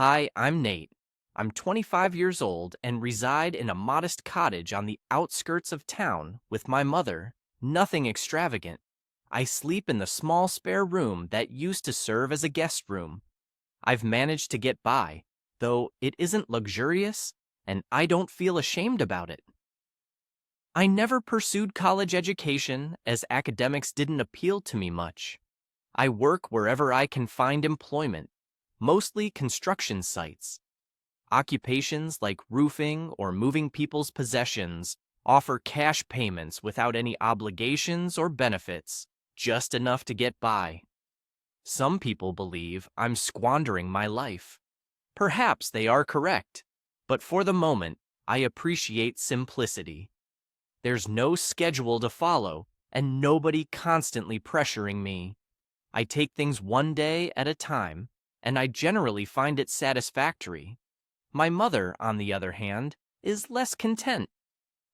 Hi, I'm Nate. I'm 25 years old and reside in a modest cottage on the outskirts of town with my mother. Nothing extravagant. I sleep in the small spare room that used to serve as a guest room. I've managed to get by, though it isn't luxurious, and I don't feel ashamed about it. I never pursued college education as academics didn't appeal to me much. I work wherever I can find employment, mostly construction sites. Occupations like roofing or moving people's possessions offer cash payments without any obligations or benefits, just enough to get by. Some people believe I'm squandering my life. Perhaps they are correct, but for the moment, I appreciate simplicity. There's no schedule to follow, and nobody constantly pressuring me. I take things one day at a time, and I generally find it satisfactory. My mother, on the other hand, is less content.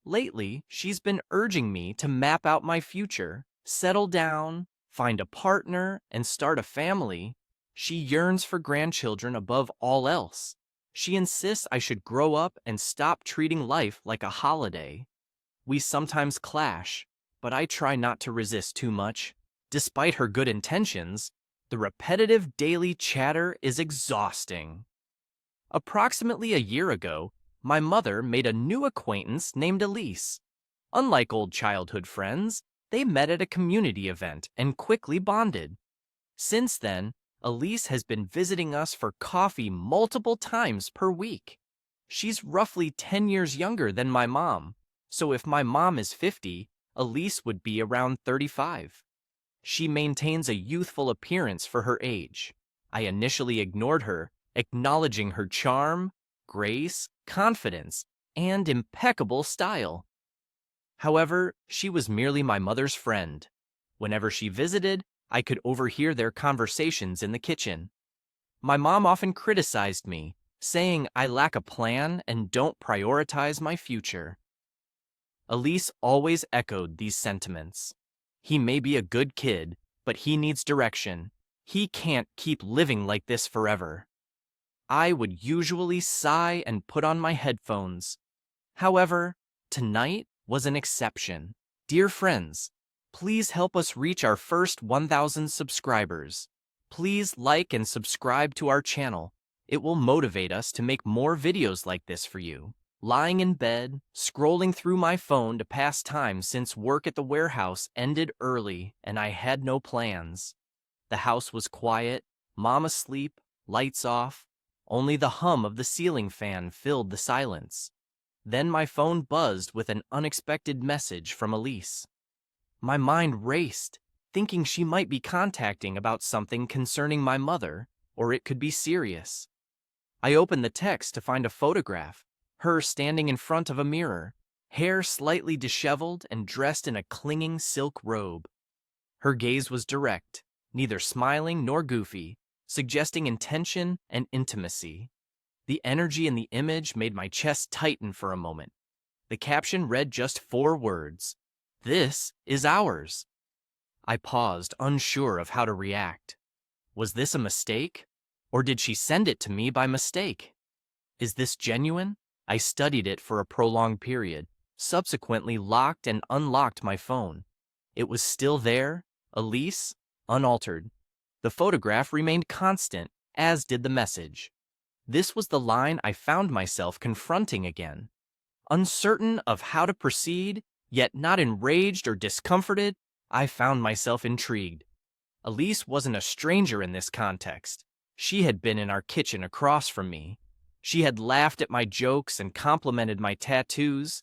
Lately, she's been urging me to map out my future, settle down, find a partner, and start a family. She yearns for grandchildren above all else. She insists I should grow up and stop treating life like a holiday. We sometimes clash, but I try not to resist too much. Despite her good intentions, the repetitive daily chatter is exhausting. Approximately a year ago, my mother made a new acquaintance named Elise. Unlike old childhood friends, they met at a community event and quickly bonded. Since then, Elise has been visiting us for coffee multiple times per week. She's roughly 10 years younger than my mom, so if my mom is 50, Elise would be around 35. She maintains a youthful appearance for her age. I initially ignored her, acknowledging her charm, grace, confidence, and impeccable style. However, she was merely my mother's friend. Whenever she visited, I could overhear their conversations in the kitchen. My mom often criticized me, saying I lack a plan and don't prioritize my future. Elise always echoed these sentiments. He may be a good kid, but he needs direction. He can't keep living like this forever. I would usually sigh and put on my headphones. However, tonight was an exception. Dear friends, please help us reach our first 1,000 subscribers. Please like and subscribe to our channel. It will motivate us to make more videos like this for you. Lying in bed, scrolling through my phone to pass time since work at the warehouse ended early and I had no plans. The house was quiet, mom asleep, lights off. Only the hum of the ceiling fan filled the silence. Then my phone buzzed with an unexpected message from Elise. My mind raced, thinking she might be contacting about something concerning my mother, or it could be serious. I opened the text to find a photograph, her standing in front of a mirror, hair slightly disheveled and dressed in a clinging silk robe. Her gaze was direct, neither smiling nor goofy, suggesting intention and intimacy. The energy in the image made my chest tighten for a moment. The caption read just 4 words: "This is ours." I paused, unsure of how to react. Was this a mistake? Or did she send it to me by mistake? Is this genuine? I studied it for a prolonged period, subsequently locked and unlocked my phone. It was still there, Elise, unaltered. The photograph remained constant, as did the message. This was the line I found myself confronting again. Uncertain of how to proceed, yet not enraged or discomforted, I found myself intrigued. Elise wasn't a stranger in this context. She had been in our kitchen across from me. She had laughed at my jokes and complimented my tattoos.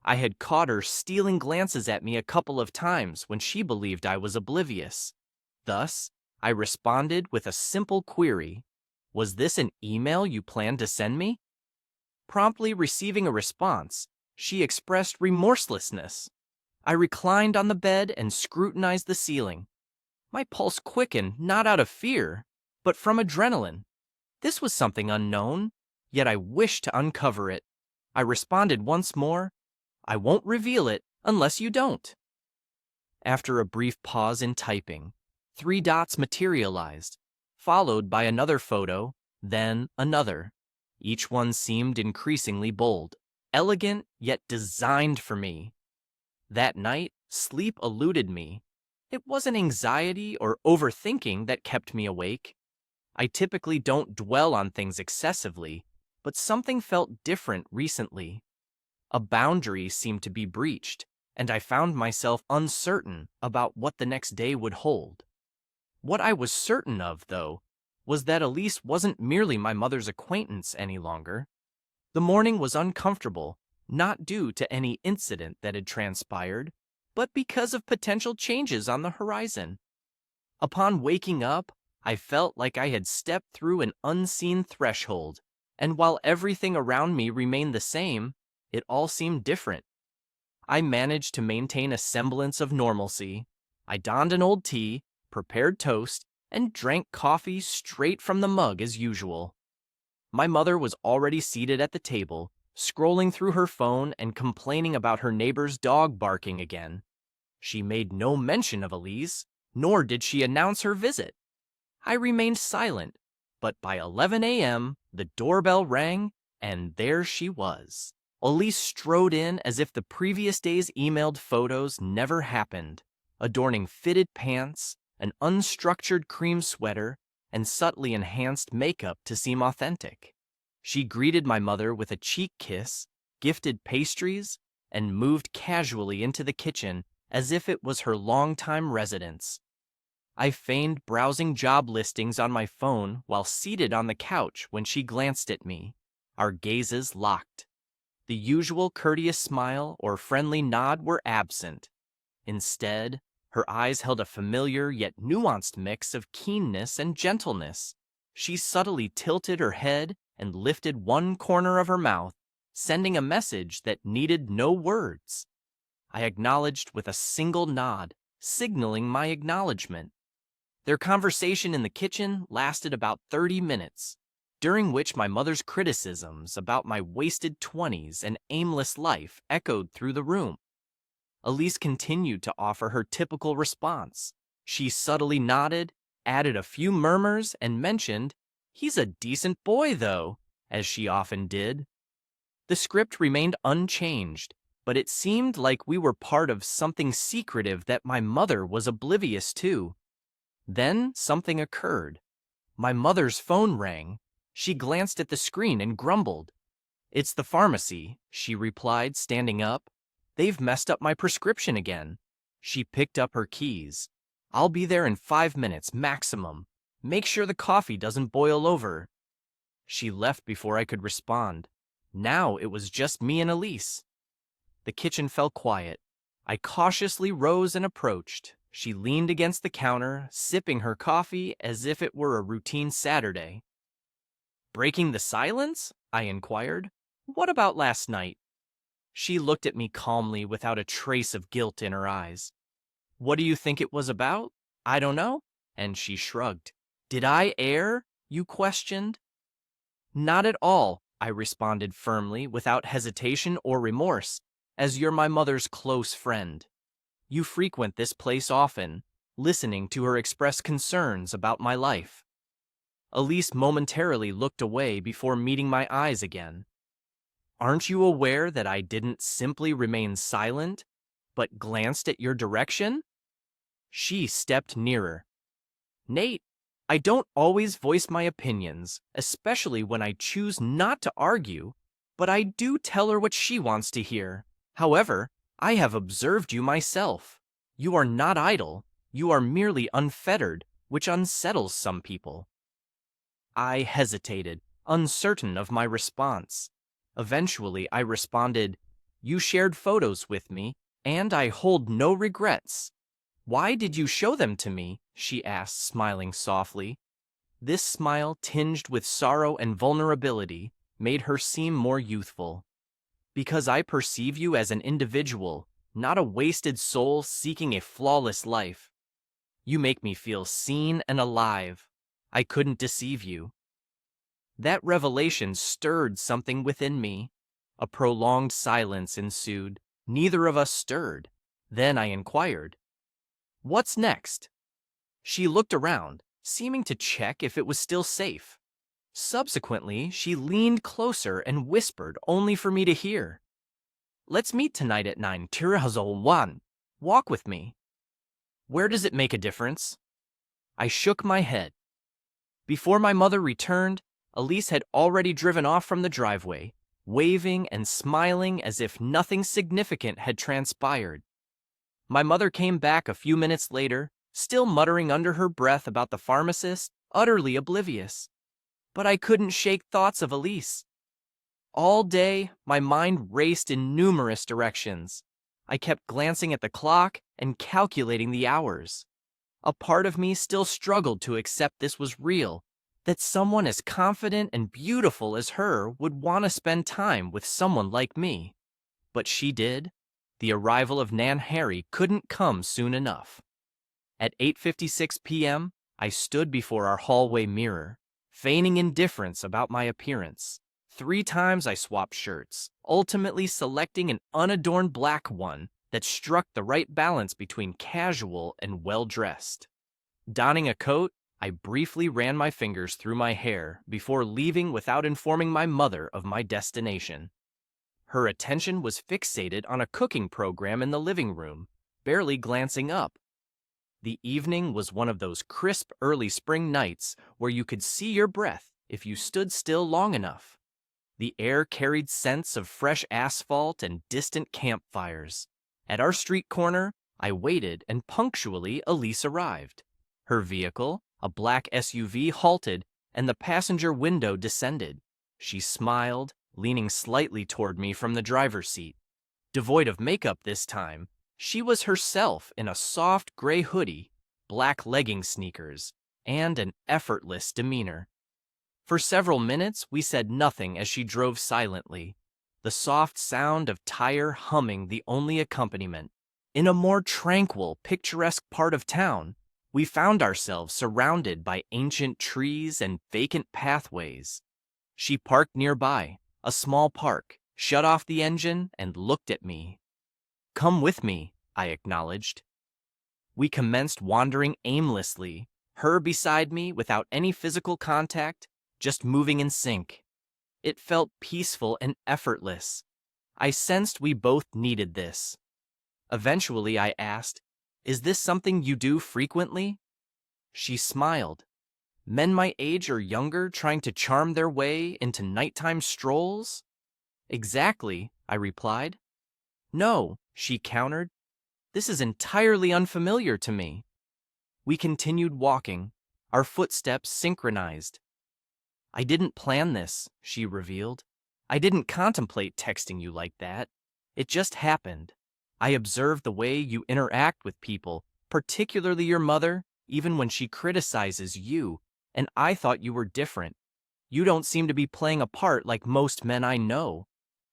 I had caught her stealing glances at me a couple of times when she believed I was oblivious. Thus, I responded with a simple query. Was this an email you planned to send me? Promptly receiving a response, she expressed remorselessness. I reclined on the bed and scrutinized the ceiling. My pulse quickened not out of fear, but from adrenaline. This was something unknown, yet I wished to uncover it. I responded once more, "I won't reveal it unless you don't." After a brief pause in typing, 3 dots materialized, followed by another photo, then another. Each one seemed increasingly bold, elegant yet designed for me. That night, sleep eluded me. It wasn't anxiety or overthinking that kept me awake. I typically don't dwell on things excessively, but something felt different recently. A boundary seemed to be breached, and I found myself uncertain about what the next day would hold. What I was certain of, though, was that Elise wasn't merely my mother's acquaintance any longer. The morning was uncomfortable, not due to any incident that had transpired, but because of potential changes on the horizon. Upon waking up, I felt like I had stepped through an unseen threshold, and while everything around me remained the same, it all seemed different. I managed to maintain a semblance of normalcy. I donned an old tee, prepared toast, and drank coffee straight from the mug as usual. My mother was already seated at the table, scrolling through her phone and complaining about her neighbor's dog barking again. She made no mention of Elise, nor did she announce her visit. I remained silent, but by 11 a.m., the doorbell rang, and there she was. Elise strode in as if the previous day's emailed photos never happened, adorning fitted pants, an unstructured cream sweater, and subtly enhanced makeup to seem authentic. She greeted my mother with a cheek kiss, gifted pastries, and moved casually into the kitchen as if it was her longtime residence. I feigned browsing job listings on my phone while seated on the couch when she glanced at me. Our gazes locked. The usual courteous smile or friendly nod were absent. Instead, her eyes held a familiar yet nuanced mix of keenness and gentleness. She subtly tilted her head and lifted one corner of her mouth, sending a message that needed no words. I acknowledged with a single nod, signaling my acknowledgement. Their conversation in the kitchen lasted about 30 minutes, during which my mother's criticisms about my wasted 20s and aimless life echoed through the room. Elise continued to offer her typical response. She subtly nodded, added a few murmurs, and mentioned, "He's a decent boy, though," as she often did. The script remained unchanged, but it seemed like we were part of something secretive that my mother was oblivious to. Then something occurred. My mother's phone rang. She glanced at the screen and grumbled. "It's the pharmacy," she replied, standing up. "They've messed up my prescription again." She picked up her keys. "I'll be there in 5 minutes maximum. Make sure the coffee doesn't boil over." She left before I could respond. Now it was just me and Elise. The kitchen fell quiet. I cautiously rose and approached. She leaned against the counter, sipping her coffee as if it were a routine Saturday. "Breaking the silence?" I inquired. "What about last night?" She looked at me calmly without a trace of guilt in her eyes. "What do you think it was about?" "I don't know." And she shrugged. "Did I err?" you questioned. "Not at all," I responded firmly, without hesitation or remorse, "as you're my mother's close friend. You frequent this place often, listening to her express concerns about my life." Elise momentarily looked away before meeting my eyes again. "Aren't you aware that I didn't simply remain silent, but glanced at your direction?" She stepped nearer. "Nate, I don't always voice my opinions, especially when I choose not to argue, but I do tell her what she wants to hear. However, I have observed you myself. You are not idle. You are merely unfettered, which unsettles some people." I hesitated, uncertain of my response. Eventually, I responded, "You shared photos with me, and I hold no regrets." "Why did you show them to me?" she asked, smiling softly. This smile, tinged with sorrow and vulnerability, made her seem more youthful. "Because I perceive you as an individual, not a wasted soul seeking a flawless life. You make me feel seen and alive. I couldn't deceive you." That revelation stirred something within me. A prolonged silence ensued. Neither of us stirred. Then I inquired, "What's next?" She looked around, seeming to check if it was still safe. Subsequently, she leaned closer and whispered only for me to hear. Let's meet tonight at 9. One. Walk with me. Where does it make a difference? I shook my head. Before my mother returned, Elise had already driven off from the driveway, waving and smiling as if nothing significant had transpired. My mother came back a few minutes later, still muttering under her breath about the pharmacist, utterly oblivious. But I couldn't shake thoughts of Elise. All day, my mind raced in numerous directions. I kept glancing at the clock and calculating the hours. A part of me still struggled to accept this was real, that someone as confident and beautiful as her would want to spend time with someone like me. But she did. The arrival of Nan Harry couldn't come soon enough. At 8:56 p.m., I stood before our hallway mirror, feigning indifference about my appearance. 3 times I swapped shirts, ultimately selecting an unadorned black one that struck the right balance between casual and well-dressed. Donning a coat, I briefly ran my fingers through my hair before leaving without informing my mother of my destination. Her attention was fixated on a cooking program in the living room, barely glancing up. The evening was one of those crisp early spring nights where you could see your breath if you stood still long enough. The air carried scents of fresh asphalt and distant campfires. At our street corner, I waited and punctually Elise arrived. Her vehicle, a black SUV, halted and the passenger window descended. She smiled, leaning slightly toward me from the driver's seat. Devoid of makeup this time, she was herself in a soft gray hoodie, black legging sneakers, and an effortless demeanor. For several minutes, we said nothing as she drove silently, the soft sound of tire humming the only accompaniment. In a more tranquil, picturesque part of town, we found ourselves surrounded by ancient trees and vacant pathways. She parked nearby, a small park, shut off the engine, and looked at me. Come with me, I acknowledged. We commenced wandering aimlessly, her beside me without any physical contact, just moving in sync. It felt peaceful and effortless. I sensed we both needed this. Eventually, I asked, "Is this something you do frequently?" She smiled. Men my age or younger trying to charm their way into nighttime strolls? Exactly, I replied. No, she countered. This is entirely unfamiliar to me. We continued walking, our footsteps synchronized. I didn't plan this, she revealed. I didn't contemplate texting you like that. It just happened. I observed the way you interact with people, particularly your mother, even when she criticizes you, and I thought you were different. You don't seem to be playing a part like most men I know.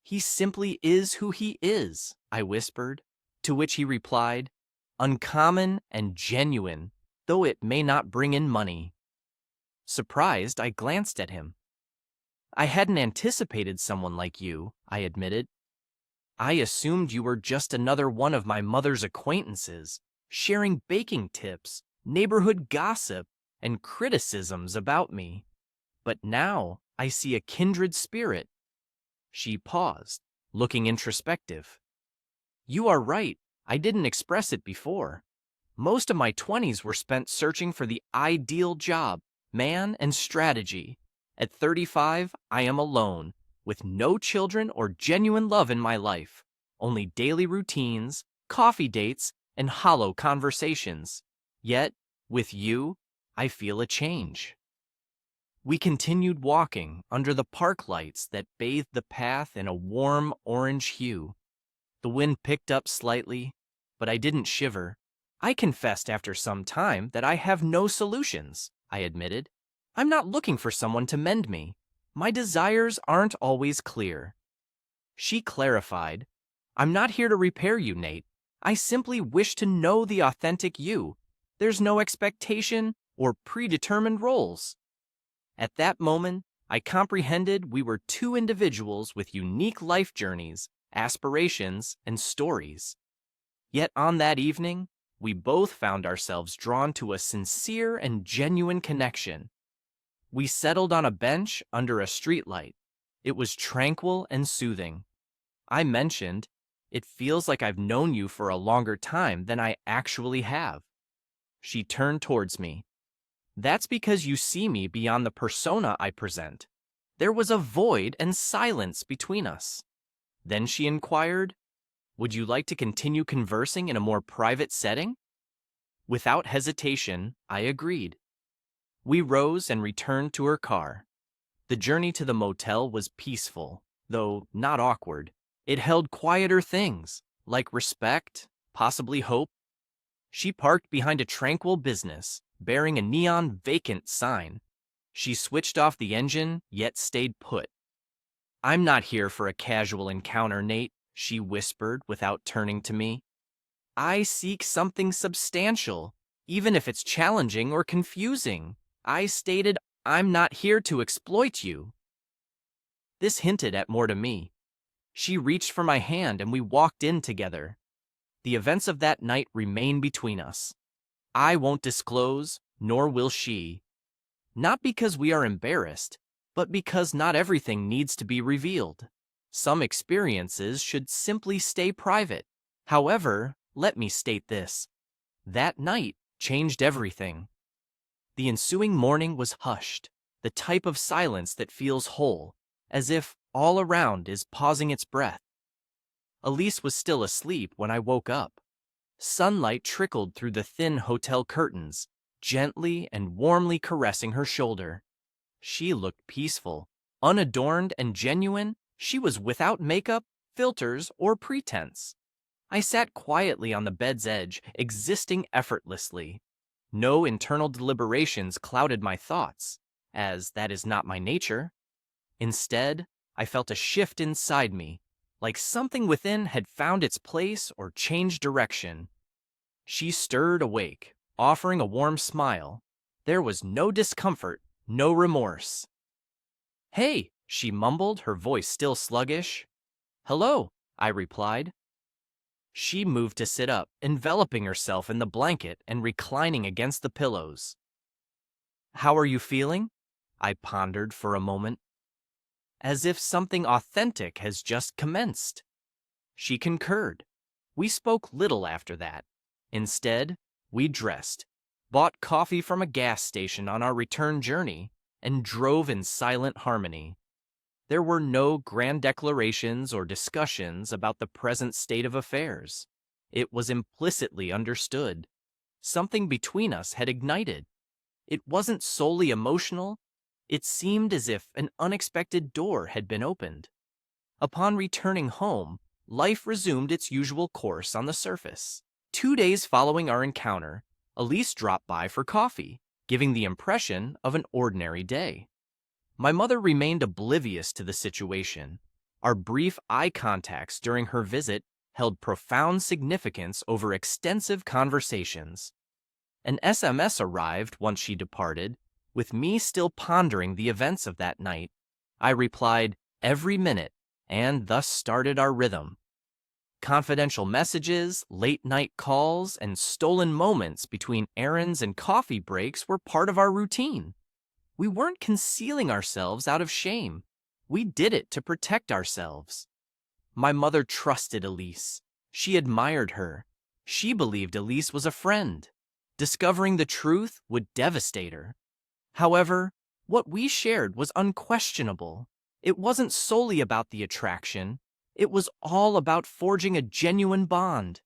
He simply is who he is, I whispered, to which he replied, uncommon and genuine, though it may not bring in money. Surprised, I glanced at him. I hadn't anticipated someone like you, I admitted. I assumed you were just another one of my mother's acquaintances, sharing baking tips, neighborhood gossip, and criticisms about me. But now I see a kindred spirit. She paused, looking introspective. You are right, I didn't express it before. Most of my 20s were spent searching for the ideal job, man, and strategy. At 35, I am alone, with no children or genuine love in my life, only daily routines, coffee dates, and hollow conversations. Yet, with you, I feel a change. We continued walking under the park lights that bathed the path in a warm orange hue. The wind picked up slightly, but I didn't shiver. I confessed after some time that I have no solutions, I admitted. I'm not looking for someone to mend me. My desires aren't always clear. She clarified, I'm not here to repair you, Nate. I simply wish to know the authentic you. There's no expectation or predetermined roles. At that moment, I comprehended we were two individuals with unique life journeys, aspirations, and stories. Yet on that evening, we both found ourselves drawn to a sincere and genuine connection. We settled on a bench under a streetlight. It was tranquil and soothing. I mentioned, "It feels like I've known you for a longer time than I actually have." She turned towards me. "That's because you see me beyond the persona I present." There was a void and silence between us. Then she inquired, "Would you like to continue conversing in a more private setting?" Without hesitation, I agreed. We rose and returned to her car. The journey to the motel was peaceful, though not awkward. It held quieter things, like respect, possibly hope. She parked behind a tranquil business, bearing a neon vacant sign. She switched off the engine, yet stayed put. "I'm not here for a casual encounter, Nate," she whispered without turning to me. "I seek something substantial, even if it's challenging or confusing." I stated, "I'm not here to exploit you." This hinted at more to me. She reached for my hand and we walked in together. The events of that night remain between us. I won't disclose, nor will she. Not because we are embarrassed, but because not everything needs to be revealed. Some experiences should simply stay private. However, let me state this. That night changed everything. The ensuing morning was hushed, the type of silence that feels whole, as if all around is pausing its breath. Elise was still asleep when I woke up. Sunlight trickled through the thin hotel curtains, gently and warmly caressing her shoulder. She looked peaceful, unadorned and genuine. She was without makeup, filters, or pretense. I sat quietly on the bed's edge, existing effortlessly. No internal deliberations clouded my thoughts, as that is not my nature. Instead, I felt a shift inside me, like something within had found its place or changed direction. She stirred awake, offering a warm smile. There was no discomfort, no remorse. "Hey," she mumbled, her voice still sluggish. "Hello," I replied. She moved to sit up, enveloping herself in the blanket and reclining against the pillows. "How are you feeling?" I pondered for a moment. "As if something authentic has just commenced." She concurred. We spoke little after that. Instead, we dressed, bought coffee from a gas station on our return journey, and drove in silent harmony. There were no grand declarations or discussions about the present state of affairs. It was implicitly understood. Something between us had ignited. It wasn't solely emotional. It seemed as if an unexpected door had been opened. Upon returning home, life resumed its usual course on the surface. 2 days following our encounter, Elise dropped by for coffee, giving the impression of an ordinary day. My mother remained oblivious to the situation. Our brief eye contacts during her visit held profound significance over extensive conversations. An SMS arrived once she departed, with me still pondering the events of that night. I replied, "Every minute," and thus started our rhythm. Confidential messages, late-night calls, and stolen moments between errands and coffee breaks were part of our routine. We weren't concealing ourselves out of shame. We did it to protect ourselves. My mother trusted Elise. She admired her. She believed Elise was a friend. Discovering the truth would devastate her. However, what we shared was unquestionable. It wasn't solely about the attraction. It was all about forging a genuine bond.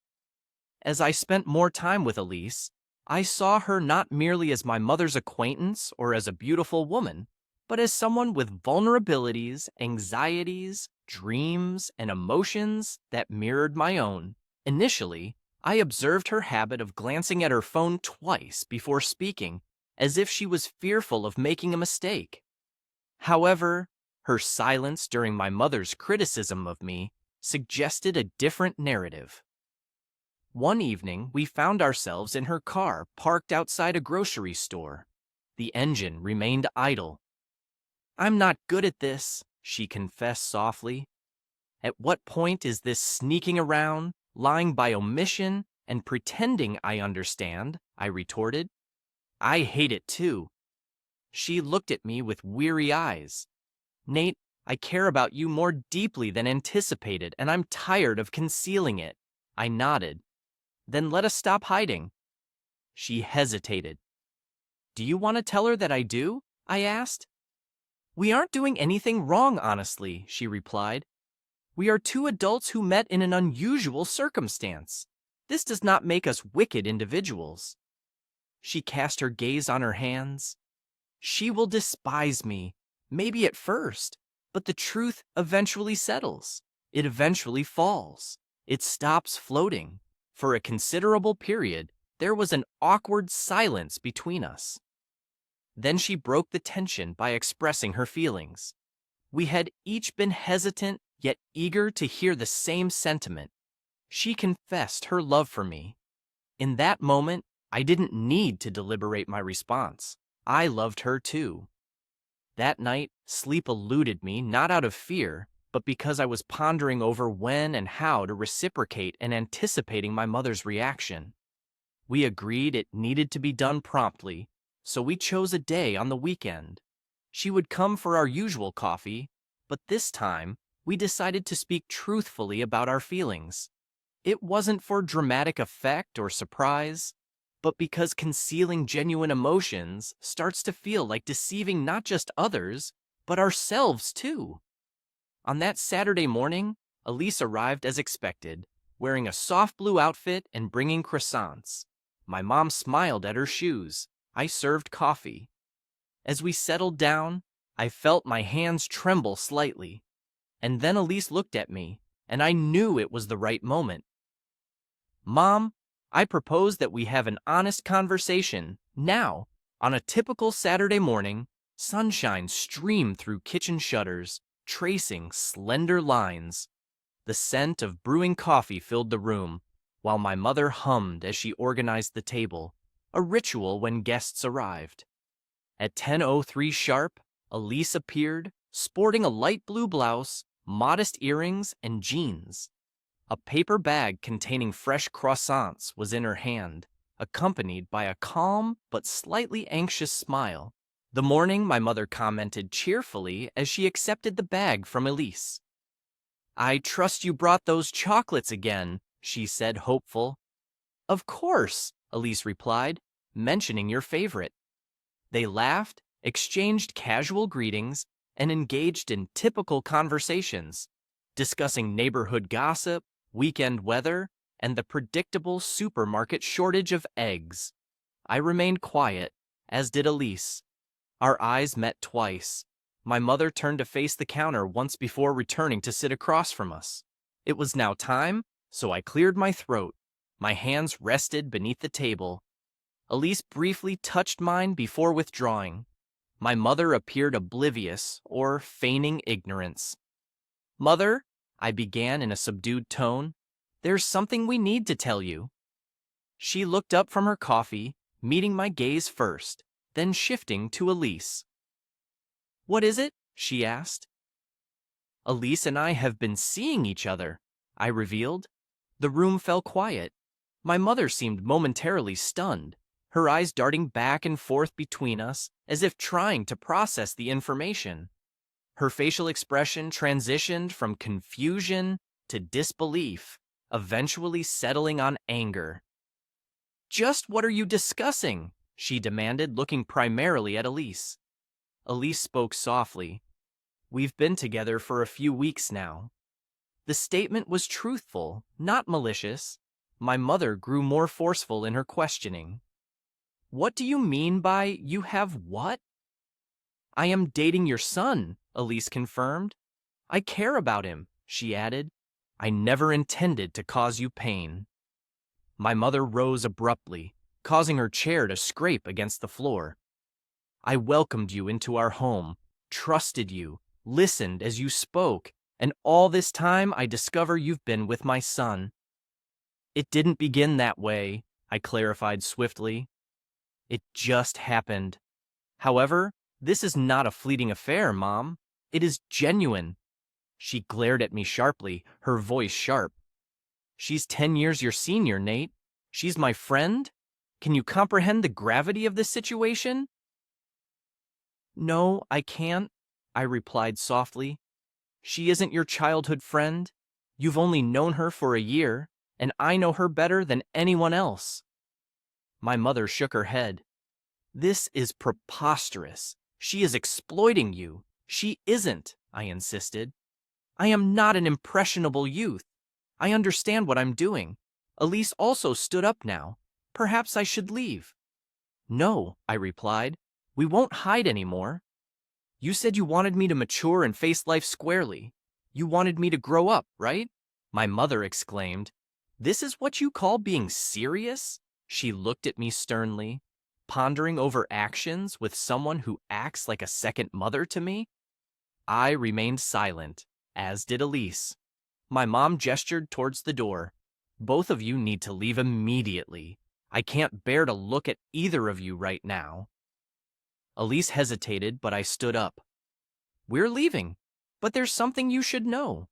As I spent more time with Elise, I saw her not merely as my mother's acquaintance or as a beautiful woman, but as someone with vulnerabilities, anxieties, dreams, and emotions that mirrored my own. Initially, I observed her habit of glancing at her phone twice before speaking, as if she was fearful of making a mistake. However, her silence during my mother's criticism of me suggested a different narrative. One evening, we found ourselves in her car parked outside a grocery store. The engine remained idle. "I'm not good at this," she confessed softly. "At what point is this sneaking around, lying by omission, and pretending I understand?" I retorted. "I hate it too." She looked at me with weary eyes. Nate, I care about you more deeply than anticipated, and I'm tired of concealing it. I nodded. Then let us stop hiding. She hesitated. Do you want to tell her that I do? I asked. We aren't doing anything wrong, honestly, she replied. We are two adults who met in an unusual circumstance. This does not make us wicked individuals. She cast her gaze on her hands. She will despise me, maybe at first, but the truth eventually settles. It eventually falls. It stops floating. For a considerable period, there was an awkward silence between us. Then she broke the tension by expressing her feelings. We had each been hesitant, yet eager to hear the same sentiment. She confessed her love for me. In that moment, I didn't need to deliberate my response. I loved her too. That night, sleep eluded me not out of fear, but because I was pondering over when and how to reciprocate and anticipating my mother's reaction. We agreed it needed to be done promptly, so we chose a day on the weekend. She would come for our usual coffee, but this time, we decided to speak truthfully about our feelings. It wasn't for dramatic effect or surprise, but because concealing genuine emotions starts to feel like deceiving not just others, but ourselves too. On that Saturday morning, Elise arrived as expected, wearing a soft blue outfit and bringing croissants. My mom smiled at her shoes. I served coffee. As we settled down, I felt my hands tremble slightly. And then Elise looked at me, and I knew it was the right moment. Mom, I propose that we have an honest conversation, now. On a typical Saturday morning, sunshine streamed through kitchen shutters, tracing slender lines. The scent of brewing coffee filled the room, while my mother hummed as she organized the table, a ritual when guests arrived. At 10:03 sharp, Elise appeared, sporting a light blue blouse, modest earrings, and jeans. A paper bag containing fresh croissants was in her hand, accompanied by a calm but slightly anxious smile. The morning, my mother commented cheerfully as she accepted the bag from Elise. I trust you brought those chocolates again, she said, hopeful. Of course, Elise replied, mentioning your favorite. They laughed, exchanged casual greetings, and engaged in typical conversations, discussing neighborhood gossip, weekend weather, and the predictable supermarket shortage of eggs. I remained quiet, as did Elise. Our eyes met twice. My mother turned to face the counter once before returning to sit across from us. It was now time, so I cleared my throat. My hands rested beneath the table. Elise briefly touched mine before withdrawing. My mother appeared oblivious or feigning ignorance. Mother, I began in a subdued tone, there's something we need to tell you. She looked up from her coffee, meeting my gaze first, then shifting to Elise. What is it? She asked. Elise and I have been seeing each other, I revealed. The room fell quiet. My mother seemed momentarily stunned, her eyes darting back and forth between us as if trying to process the information. Her facial expression transitioned from confusion to disbelief, eventually settling on anger. Just what are you discussing? She demanded, looking primarily at Elise. Elise spoke softly. We've been together for a few weeks now. The statement was truthful, not malicious. My mother grew more forceful in her questioning. What do you mean by you have what? I am dating your son, Elise confirmed. I care about him, she added. I never intended to cause you pain. My mother rose abruptly, causing her chair to scrape against the floor. I welcomed you into our home, trusted you, listened as you spoke, and all this time I discover you've been with my son. It didn't begin that way, I clarified swiftly. It just happened. However, this is not a fleeting affair, Mom. It is genuine. She glared at me sharply, her voice sharp. She's 10 years your senior, Nate. She's my friend? Can you comprehend the gravity of this situation? No, I can't, I replied softly. She isn't your childhood friend. You've only known her for a year, and I know her better than anyone else. My mother shook her head. This is preposterous. She is exploiting you. She isn't, I insisted. I am not an impressionable youth. I understand what I'm doing. Elise also stood up now. Perhaps I should leave. No, I replied. We won't hide anymore. You said you wanted me to mature and face life squarely. You wanted me to grow up, right? My mother exclaimed. This is what you call being serious? She looked at me sternly, pondering over actions with someone who acts like a second mother to me. I remained silent, as did Elise. My mom gestured towards the door. Both of you need to leave immediately. I can't bear to look at either of you right now. Elise hesitated, but I stood up. We're leaving, but there's something you should know.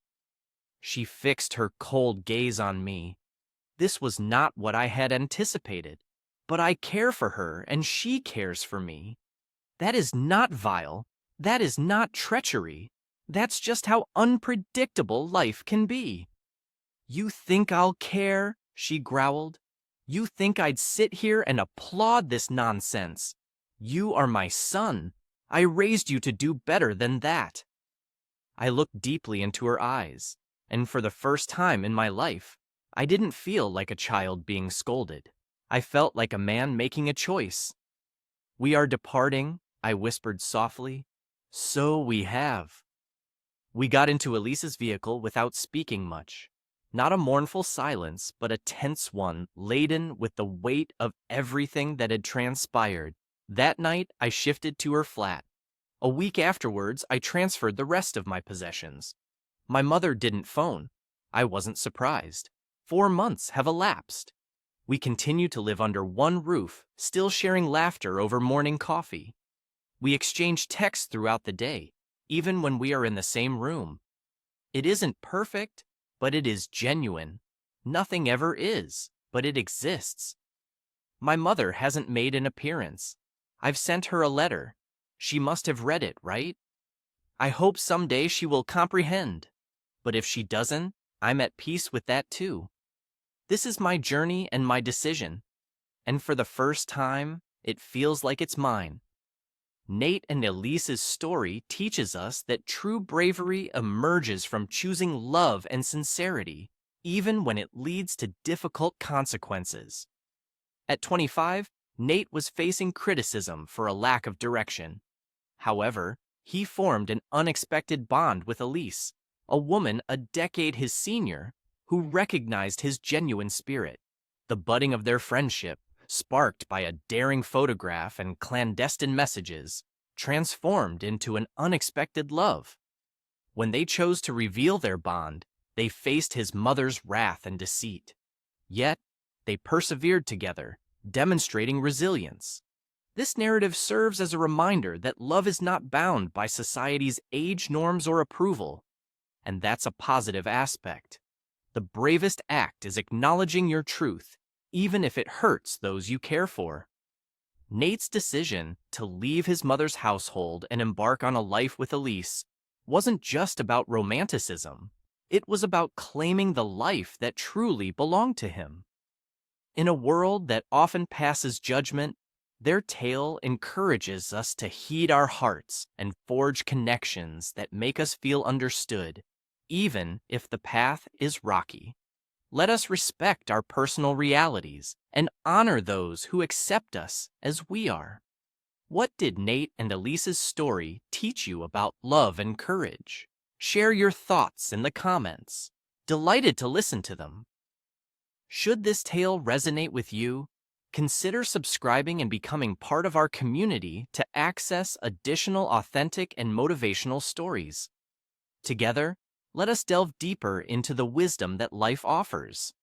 She fixed her cold gaze on me. This was not what I had anticipated, but I care for her and she cares for me. That is not vile. That is not treachery. That's just how unpredictable life can be. You think I'll care? She growled. You think I'd sit here and applaud this nonsense? You are my son. I raised you to do better than that. I looked deeply into her eyes, and for the first time in my life, I didn't feel like a child being scolded. I felt like a man making a choice. We are departing, I whispered softly. So we have. We got into Elise's vehicle without speaking much. Not a mournful silence, but a tense one, laden with the weight of everything that had transpired. That night, I shifted to her flat. A week afterwards, I transferred the rest of my possessions. My mother didn't phone. I wasn't surprised. 4 months have elapsed. We continue to live under one roof, still sharing laughter over morning coffee. We exchange texts throughout the day, even when we are in the same room. It isn't perfect, but it is genuine. Nothing ever is, but it exists. My mother hasn't made an appearance. I've sent her a letter. She must have read it, right? I hope someday she will comprehend. But if she doesn't, I'm at peace with that too. This is my journey and my decision. And for the first time, it feels like it's mine. Nate and Elise's story teaches us that true bravery emerges from choosing love and sincerity, even when it leads to difficult consequences. At 25, Nate was facing criticism for a lack of direction. However, he formed an unexpected bond with Elise, a woman a decade his senior, who recognized his genuine spirit. The budding of their friendship, sparked by a daring photograph and clandestine messages, transformed into an unexpected love. When they chose to reveal their bond, they faced his mother's wrath and deceit. Yet, they persevered together, demonstrating resilience. This narrative serves as a reminder that love is not bound by society's age norms or approval, and that's a positive aspect. The bravest act is acknowledging your truth, even if it hurts those you care for. Nate's decision to leave his mother's household and embark on a life with Elise wasn't just about romanticism. It was about claiming the life that truly belonged to him. In a world that often passes judgment, their tale encourages us to heed our hearts and forge connections that make us feel understood, even if the path is rocky. Let us respect our personal realities and honor those who accept us as we are. What did Nate and Elise's story teach you about love and courage? Share your thoughts in the comments. Delighted to listen to them. Should this tale resonate with you, consider subscribing and becoming part of our community to access additional authentic and motivational stories. Together, let us delve deeper into the wisdom that life offers.